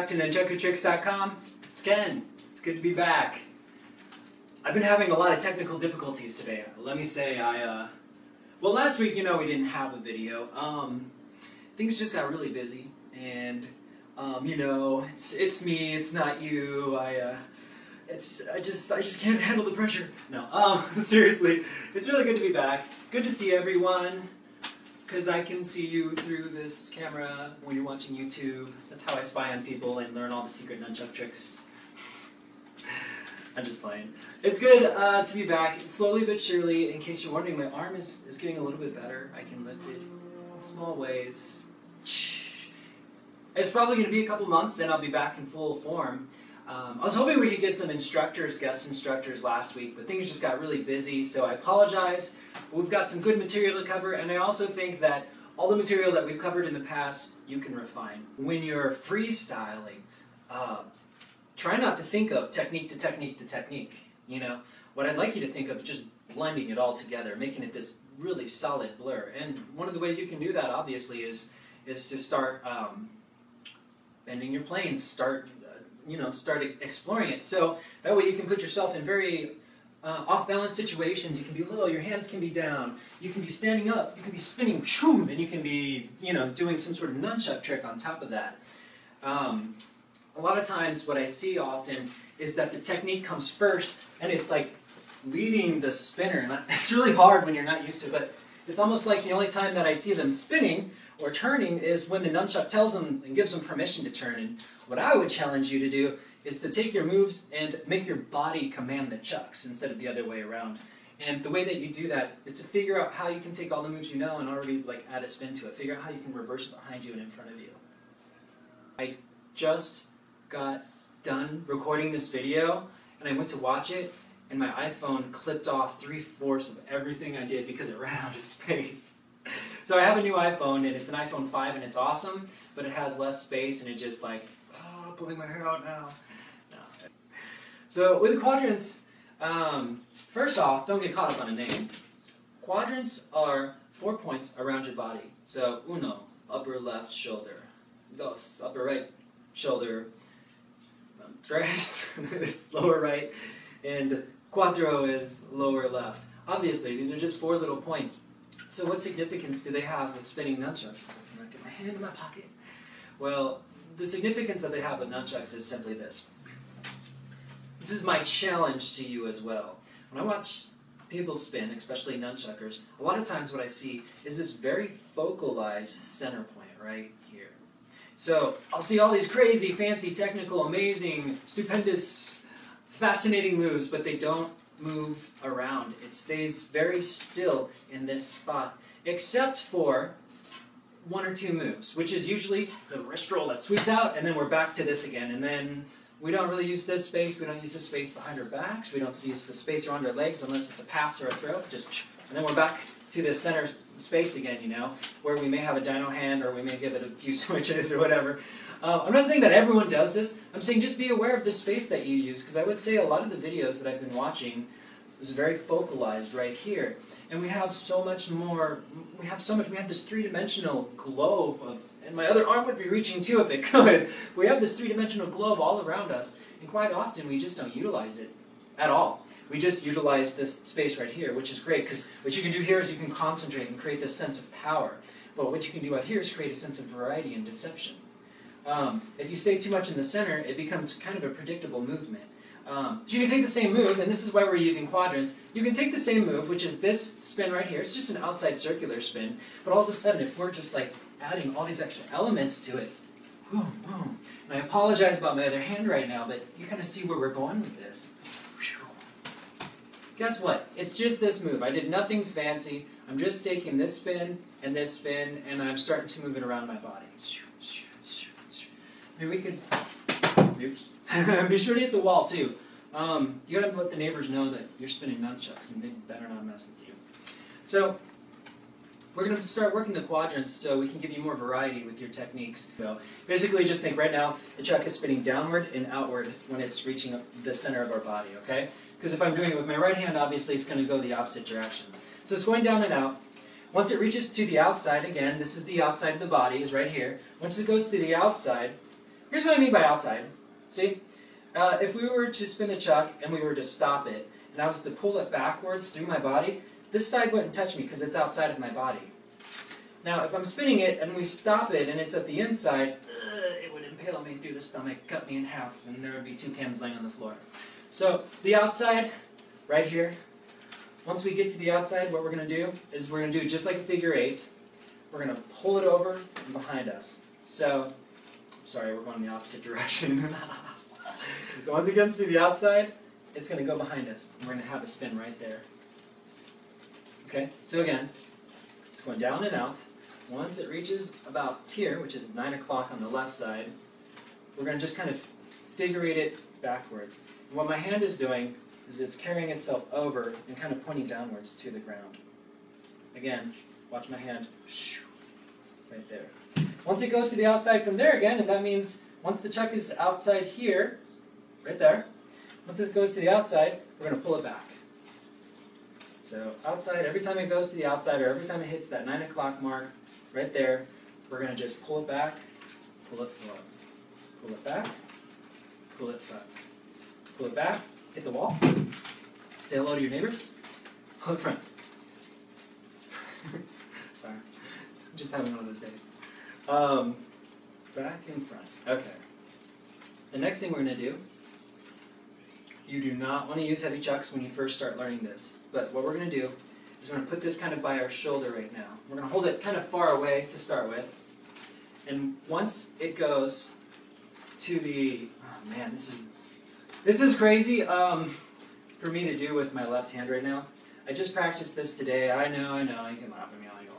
to nunchakutricks.com. It's Ken. It's good to be back. I've been having a lot of technical difficulties today. Let me say well, last week, we didn't have a video. Things just got really busy, and it's me, it's not you. I just can't handle the pressure. No, seriously, it's really good to be back. Good to see everyone, because I can see you through this camera when you're watching YouTube. That's how I spy on people and learn all the secret nunchuck tricks. I'm just playing. It's good to be back, slowly but surely. In case you're wondering, my arm is getting a little bit better. I can lift it in small ways. It's probably going to be a couple months, and I'll be back in full form. I was hoping we could get some guest instructors last week, but things just got really busy, so I apologize. We've got some good material to cover, and I also think that all the material that we've covered in the past, you can refine. When you're freestyling, try not to think of technique to technique to technique. What I'd like you to think of is just blending it all together, making it this really solid blur. And one of the ways you can do that, obviously, is to start bending your planes, start exploring it. So that way you can put yourself in very off-balance situations. You can be low, your hands can be down, you can be standing up, you can be spinning, and you can be, doing some sort of nunchuck trick on top of that. A lot of times what I see often is that the technique comes first, and it's like leading the spinner. And it's really hard when you're not used to it, but it's almost like the only time that I see them spinning or turning is when the nunchuck tells them and gives them permission to turn. And what I would challenge you to do is to take your moves and make your body command the chucks instead of the other way around. And the way that you do that is to figure out how you can take all the moves you know and already add a spin to it. Figure out how you can reverse it behind you and in front of you. I just got done recording this video, and I went to watch it, and my iPhone clipped off 3/4 of everything I did because it ran out of space. So I have a new iPhone, and it's an iPhone 5, and it's awesome, but it has less space, and it just pulling my hair out now. No. So with the quadrants, first off, don't get caught up on a name. Quadrants are 4 points around your body. So uno, upper left shoulder. Dos, upper right shoulder. Tres is lower right, and cuatro is lower left. Obviously, these are just 4 little points. So what significance do they have with spinning nunchucks? I'm going to get my hand in my pocket. Well, the significance that they have with nunchucks is simply this. This is my challenge to you as well. When I watch people spin, especially nunchuckers, a lot of times what I see is this very focalized center point right here. So I'll see all these crazy, fancy, technical, amazing, stupendous, fascinating moves, but they don't move around. It stays very still in this spot, except for 1 or 2 moves, which is usually the wrist roll that sweeps out, and then we're back to this again. And then we don't really use this space. We don't use the space behind our backs. We don't use the space around our legs unless it's a pass or a throw. And then we're back to the center space again, where we may have a dino hand or we may give it a few switches or whatever. I'm not saying that everyone does this. I'm saying just be aware of the space that you use, because I would say a lot of the videos that I've been watching is very focalized right here. And we have so much more, we have this 3-dimensional globe of, and my other arm would be reaching too if it could. We have this 3-dimensional globe all around us, and quite often we just don't utilize it at all. We just utilize this space right here, which is great, because what you can do here is you can concentrate and create this sense of power. But what you can do out here is create a sense of variety and deception. If you stay too much in the center, it becomes kind of a predictable movement. You can take the same move, and this is why we're using quadrants. You can take the same move, which is this spin right here. It's just an outside circular spin. But all of a sudden, if we're just adding all these extra elements to it, boom, boom. And I apologize about my other hand right now, but you kind of see where we're going with this. Guess what? It's just this move. I did nothing fancy. I'm just taking this spin, and I'm starting to move it around my body. Maybe we could... Oops. Be sure to hit the wall, too. You gotta let the neighbors know that you're spinning nunchucks, and they better not mess with you. So, we're going to start working the quadrants so we can give you more variety with your techniques. So, basically, just think right now, the chuck is spinning downward and outward when it's reaching the center of our body, okay? Because if I'm doing it with my right hand, obviously it's going to go the opposite direction. So it's going down and out. Once it reaches to the outside, again, this is the outside of the body, is right here. Once it goes to the outside, Here's what I mean by outside. See? If we were to spin the chuck and we were to stop it, and I was to pull it backwards through my body, this side wouldn't touch me because it's outside of my body. Now, if I'm spinning it and we stop it and it's at the inside, it would impale me through the stomach, cut me in half, and there would be 2 cans laying on the floor. So, the outside, right here, once we get to the outside, what we're going to do is we're going to do just like a figure 8. We're going to pull it over and behind us. So, sorry, we're going in the opposite direction. So once it comes to the outside, it's going to go behind us. And we're going to have a spin right there. Okay, so again, it's going down and out. Once it reaches about here, which is 9 o'clock on the left side, we're going to just kind of figure eight it backwards. And what my hand is doing is it's carrying itself over and kind of pointing downwards to the ground. Again, watch my hand, right there. Once it goes to the outside from there again, and that means once the chuck is outside here, right there, once it goes to the outside, we're going to pull it back. So outside, every time it goes to the outside, or every time it hits that 9 o'clock mark, right there, we're going to just pull it back, pull it forward. Pull it back, pull it front. Pull it back, hit the wall, say hello to your neighbors, pull it front. Sorry, I'm just having one of those days. Back and front. Okay. The next thing we're going to do, you do not want to use heavy chucks when you first start learning this. But what we're going to do is we're going to put this kind of by our shoulder right now. We're going to hold it kind of far away to start with. And once it goes to the, oh man, this is crazy for me to do with my left hand right now. I just practiced this today. I know, you can laugh at me all you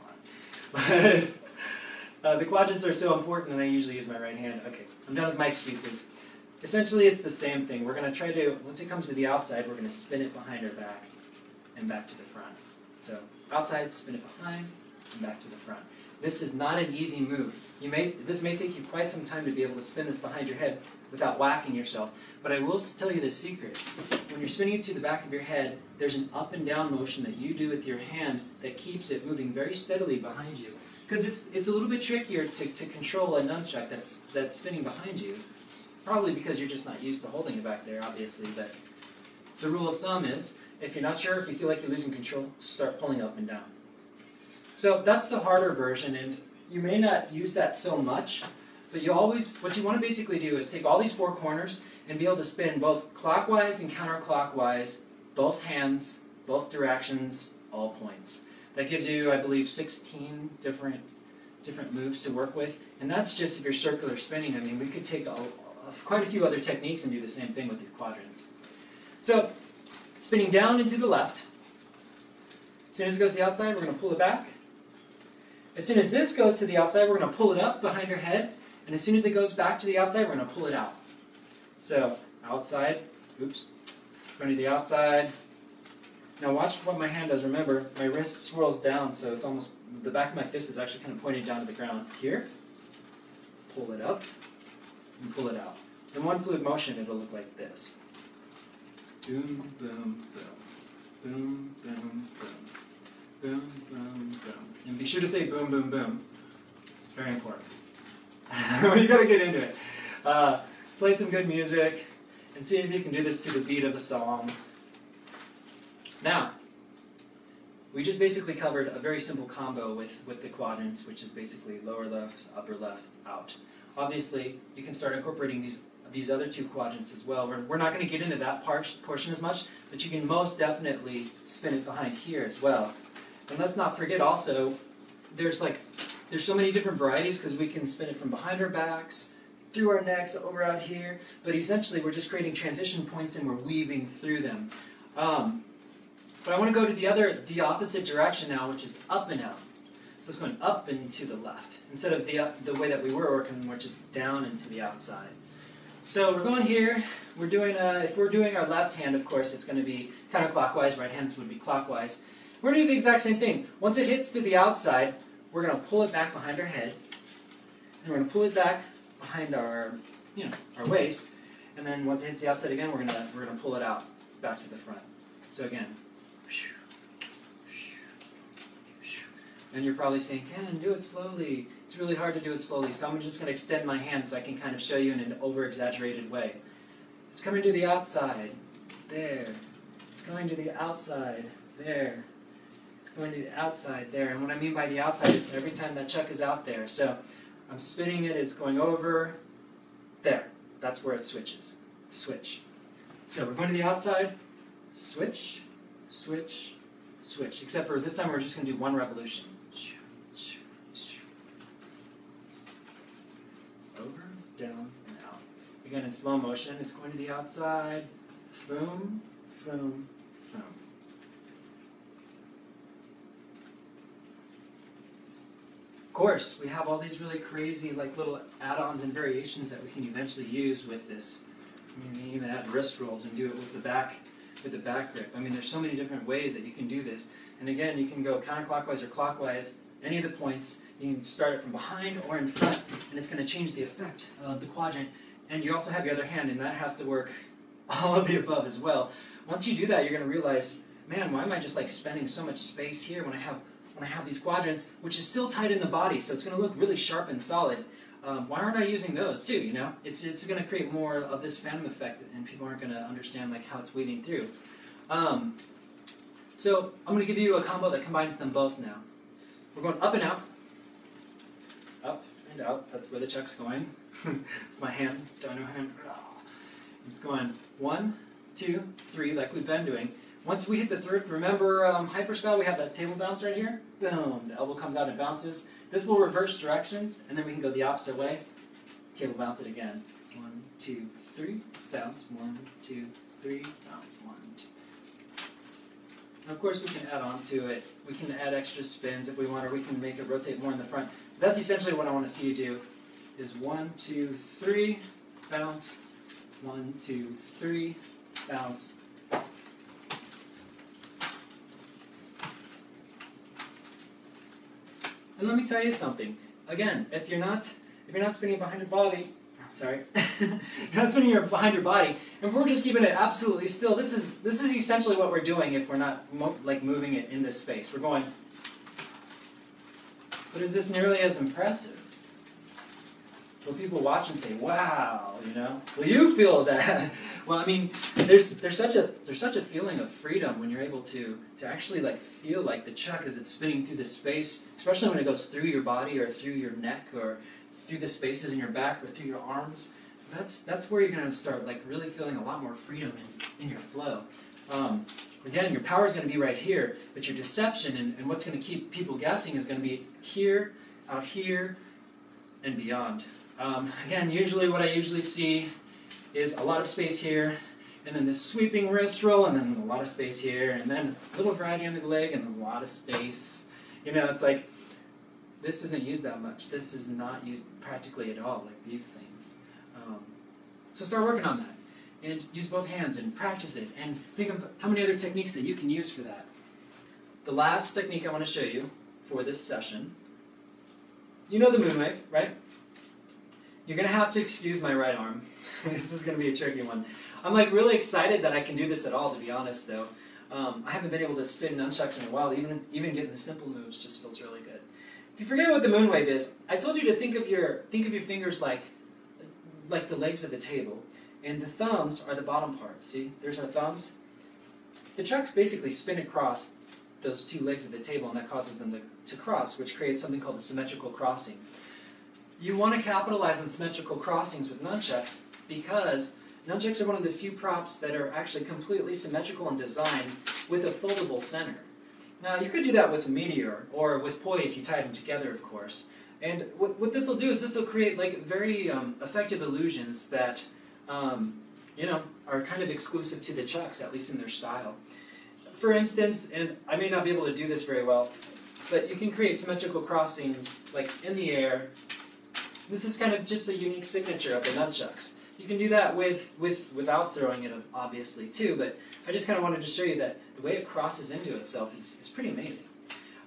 want. But the quadrants are so important and I usually use my right hand. Okay, I'm done with my excuses. Essentially, it's the same thing. We're going to try to, once it comes to the outside, we're going to spin it behind our back and back to the front. So, outside, spin it behind, and back to the front. This is not an easy move. This may take you quite some time to be able to spin this behind your head without whacking yourself. But I will tell you the secret. When you're spinning it to the back of your head, there's an up and down motion that you do with your hand that keeps it moving very steadily behind you. Because it's a little bit trickier to control a nunchuck that's spinning behind you. Probably because you're just not used to holding it back there, obviously. But the rule of thumb is, if you're not sure, if you feel like you're losing control, start pulling up and down. So that's the harder version, and you may not use that so much, but what you want to basically do is take all these 4 corners and be able to spin both clockwise and counterclockwise, both hands, both directions, all points. That gives you, I believe, 16 different moves to work with, and that's just if you're circular spinning. I mean, we could take quite a few other techniques and do the same thing with these quadrants. So, spinning down into the left. As soon as it goes to the outside, we're going to pull it back. As soon as this goes to the outside, we're going to pull it up behind our head. And as soon as it goes back to the outside, we're going to pull it out. So, outside, oops, going to the outside. Now watch what my hand does. Remember, my wrist swirls down, so it's almost, the back of my fist is actually kind of pointing down to the ground. Here, pull it up, and pull it out. In one fluid motion, it'll look like this. Boom, boom, boom. Boom, boom, boom. Boom, boom, boom. And be sure to say boom, boom, boom. It's very important. You gotta get into it. Play some good music, and see if you can do this to the beat of a song. Now, we just basically covered a very simple combo with the quadrants, which is basically lower left, upper left, out. Obviously, you can start incorporating these other 2 quadrants as well. We're not going to get into that portion as much, but you can most definitely spin it behind here as well. And let's not forget also, there's so many different varieties because we can spin it from behind our backs, through our necks, over out here, but essentially we're just creating transition points and we're weaving through them. But I want to go to the opposite direction now, which is up and out. So it's going up and to the left, instead of the way that we were working, which is down and to the outside. So we're going here, we're doing, if we're doing our left hand, of course, it's going to be counterclockwise, right hands would be clockwise. We're going to do the exact same thing. Once it hits to the outside, we're going to pull it back behind our head, and we're going to pull it back behind our waist, and then once it hits the outside again, we're going to pull it out, back to the front. So again, And you're probably saying, Ken, do it slowly. It's really hard to do it slowly. So I'm just going to extend my hand so I can kind of show you in an over-exaggerated way. It's coming to the outside. There. It's going to the outside. There. It's going to the outside. There. And what I mean by the outside is every time that chuck is out there. So I'm spinning it. It's going over. There. That's where it switches. Switch. So we're going to the outside. Switch. Switch. Switch. Except for this time we're just going to do one revolution. Over, down, and out. Again, in slow motion, it's going to the outside. Boom, boom, boom. Of course, we have all these really crazy like little add-ons and variations that we can eventually use with this. I mean, we even add wrist rolls and do it with the back grip. I mean, there's so many different ways that you can do this. And again, you can go counterclockwise or clockwise. Any of the points, you can start it from behind or in front, and it's going to change the effect of the quadrant. And you also have your other hand, and that has to work all of the above as well. Once you do that, you're going to realize, man, why am I just like spending so much space here when I have these quadrants, which is still tight in the body, so it's going to look really sharp and solid. Why aren't I using those too? You know, it's going to create more of this phantom effect, and people aren't going to understand like how it's weaving through. So I'm going to give you a combo that combines them both now. We're going up and out. Up and out. That's where the chuck's going. My hand, dino hand. It's going 1, 2, 3, like we've been doing. Once we hit the third, remember hyperstyle, we have that table bounce right here. Boom, the elbow comes out and bounces. This will reverse directions, and then we can go the opposite way. Table bounce it again. 1, 2, 3, bounce. 1, 2, 3, bounce. 1, 2. And of course, we can add on to it. We can add extra spins if we want, or we can make it rotate more in the front. That's essentially what I want to see you do. Is 1, 2, 3, bounce. 1, 2, 3, bounce. And let me tell you something. Again, if you're not spinning behind your body, sorry, you're not spinning behind your body. And if we're just keeping it absolutely still, this is essentially what we're doing if we're not like moving it in this space. We're going. But is this nearly as impressive? Will people watch and say, "Wow," you know? Will you feel that? Well, I mean, there's such a feeling of freedom when you're able to actually like feel like the chuck as it's spinning through the space, especially when it goes through your body or through your neck or through the spaces in your back or through your arms. That's where you're going to start like really feeling a lot more freedom in your flow. Again, your power is going to be right here, but your deception and what's going to keep people guessing is going to be here, out here, and beyond. Again, what I usually see is a lot of space here, and then this sweeping wrist roll, and then a lot of space here, and then a little variety under the leg, and a lot of space. You know, it's like, this isn't used that much. This is not used practically at all, like these things. So start working on that, and use both hands, and practice it, and think of how many other techniques that you can use for that. The last technique I want to show you for this session, you know the moon wave, right? You're going to have to excuse my right arm. This is going to be a tricky one. I'm like really excited that I can do this at all, to be honest, though. I haven't been able to spin nunchucks in a while. Even getting the simple moves just feels really good. If you forget what the moon wave is, I told you to think of your fingers like the legs of the table, and the thumbs are the bottom parts. See, there's our thumbs. The chucks basically spin across those two legs of the table, and that causes them to cross, which creates something called a symmetrical crossing. You want to capitalize on symmetrical crossings with nunchucks because nunchucks are one of the few props that are actually completely symmetrical in design with a foldable center. Now, you could do that with a Meteor or with Poi if you tie them together, of course. And what this will do is this will create like very effective illusions that are kind of exclusive to the chucks, at least in their style. For instance, and I may not be able to do this very well, but you can create symmetrical crossings like in the air. This is kind of just a unique signature of the nunchucks. You can do that without throwing it, obviously, too, but I just kind of wanted to show you that the way it crosses into itself is pretty amazing.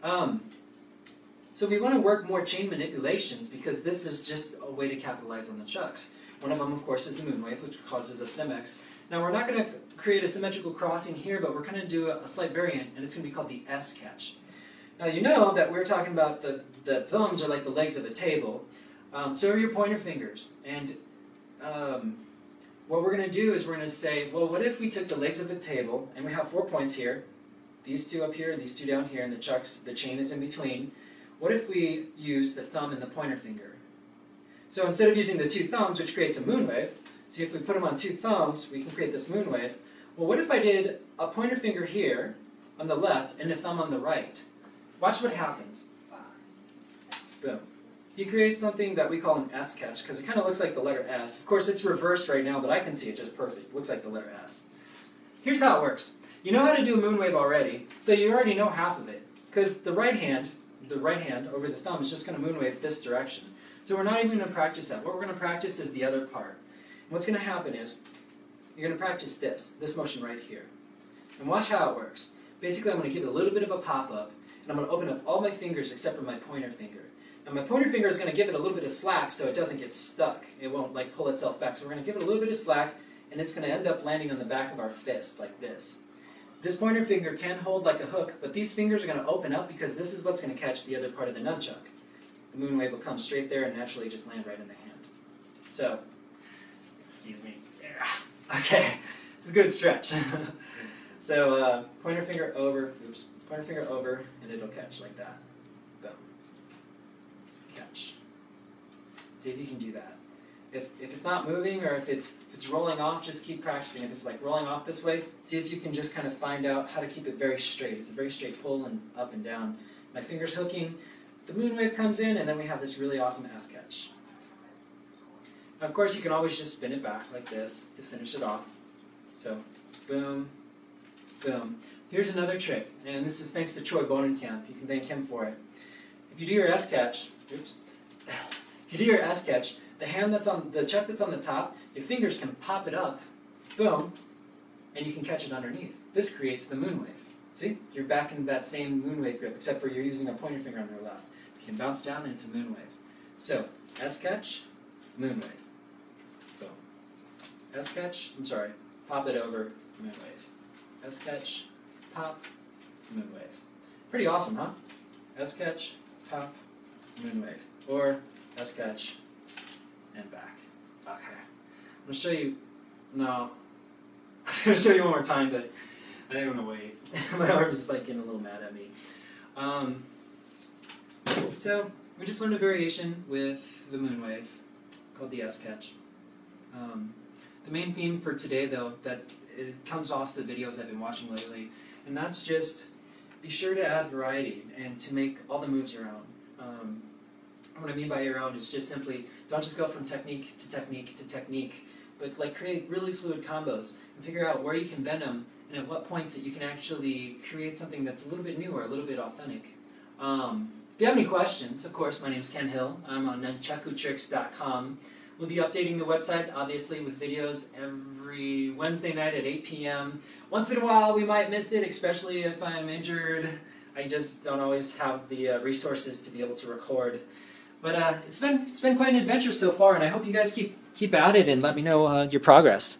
So we want to work more chain manipulations because this is just a way to capitalize on the chucks. One of them, of course, is the moon wave, which causes a symmex. Now, we're not going to create a symmetrical crossing here, but we're going to do a slight variant, and it's going to be called the S catch. Now you know that we're talking about the thumbs are like the legs of a table. So are your pointer fingers. And what we're going to do is we're going to say, well, what if we took the legs of the table, and we have 4 points here, these 2 up here, these 2 down here, and the chain is in between. What if we use the thumb and the pointer finger? So instead of using the 2 thumbs, which creates a moon wave, see if we put them on 2 thumbs, we can create this moon wave. Well, what if I did a pointer finger here on the left and a thumb on the right? Watch what happens. Boom. You create something that we call an S catch, because it kind of looks like the letter S. Of course, it's reversed right now, but I can see it just perfect. It looks like the letter S. Here's how it works. You know how to do a moon wave already, so you already know half of it. Because the right hand over the thumb is just going to moon wave this direction. So we're not even going to practice that. What we're going to practice is the other part. And what's going to happen is, you're going to practice this motion right here. And watch how it works. Basically, I'm going to give it a little bit of a pop-up, and I'm going to open up all my fingers except for my pointer finger. And my pointer finger is going to give it a little bit of slack so it doesn't get stuck. It won't like pull itself back. So we're going to give it a little bit of slack, and it's going to end up landing on the back of our fist like this. This pointer finger can hold like a hook, but these fingers are going to open up because this is what's going to catch the other part of the nunchuck. The moon wave will come straight there and naturally just land right in the hand. So, excuse me. Okay, it's a good stretch. So pointer finger over, pointer finger over, and it'll catch like that. Boom. Catch. See if you can do that. If it's not moving or if it's rolling off, just keep practicing. If it's like rolling off this way, see if you can just kind of find out how to keep it very straight. It's a very straight pull and up and down. My finger's hooking, the moon wave comes in, and then we have this really awesome S catch. Now, of course, you can always just spin it back like this to finish it off. So, boom, boom. Here's another trick, and this is thanks to Troy Bonenkamp. You can thank him for it. If you do your S catch, if you do your S catch, the hand that's on the chuck that's on the top, your fingers can pop it up, boom, and you can catch it underneath. This creates the moon wave. See? You're back in that same moon wave grip, except for you're using a pointer finger on your left. You can bounce down and it's a moon wave. So, S catch, moon wave. Boom. S catch, pop it over, moon wave. S catch, pop, moon wave. Pretty awesome, huh? S catch, pop, moon wave. Or S catch, and back. Okay. I'm going to show you, no. I was going to show you one more time, but I think I'm going to wait. My arm is like getting a little mad at me. So, we just learned a variation with the moon wave called the S catch. The main theme for today, though, that it comes off the videos I've been watching lately, and that's just be sure to add variety and to make all the moves your own. What I mean by your own is just simply don't just go from technique to technique to technique, but like create really fluid combos and figure out where you can bend them and at what points that you can actually create something that's a little bit new or a little bit authentic. If you have any questions, of course, my name is Ken Hill. I'm on nunchakutricks.com. We'll be updating the website, obviously, with videos every Wednesday night at 8 p.m. Once in a while, we might miss it, especially if I'm injured. I just don't always have the resources to be able to record. But it's been quite an adventure so far, and I hope you guys keep at it and let me know your progress.